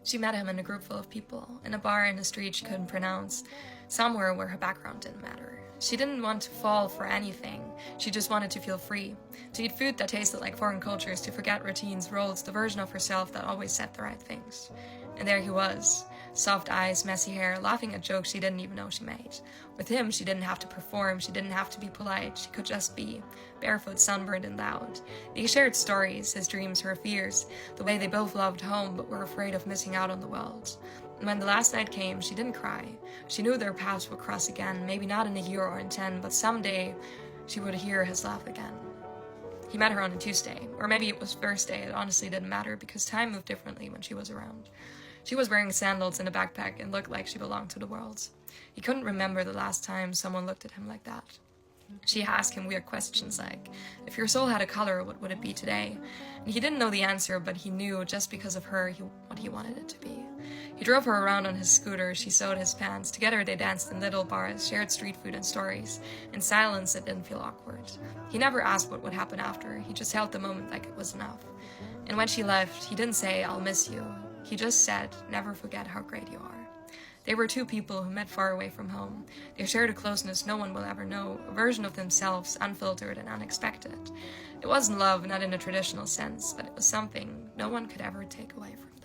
She met him in a group full of people, in a bar in a street she couldn't pronounce, somewhere where her background didn't matter. She didn't want to fall for anything, she just wanted to feel free, to eat food that tasted like foreign cultures, to forget routines, roles, the version of herself that always said the right things. And there he was, soft eyes, messy hair, laughing at jokes she didn't even know she made. With him, she didn't have to perform, she didn't have to be polite, she could just be, barefoot, sunburned, and loud. They shared stories, his dreams, her fears, the way they both loved home but were afraid of missing out on the world. And when the last night came, she didn't cry. She knew their paths would cross again, maybe not in a year or in 10, but someday she would hear his laugh again. He met her on a Tuesday, or maybe it was Thursday, it honestly didn't matter because time moved differently when she was around. She was wearing sandals and a backpack and looked like she belonged to the world. He couldn't remember the last time someone looked at him like that. She asked him weird questions like, if your soul had a color, what would it be today? And he didn't know the answer, but he knew just because of her what he wanted it to be. He drove her around on his scooter, she sewed his pants. Together they danced in little bars, shared street food and stories. In silence, it didn't feel awkward. He never asked what would happen after, he just held the moment like it was enough. And when she left, he didn't say, I'll miss you. He just said, never forget how great you are. They were two people who met far away from home. They shared a closeness no one will ever know, a version of themselves, unfiltered and unexpected. It wasn't love, not in a traditional sense, but it was something no one could ever take away from them.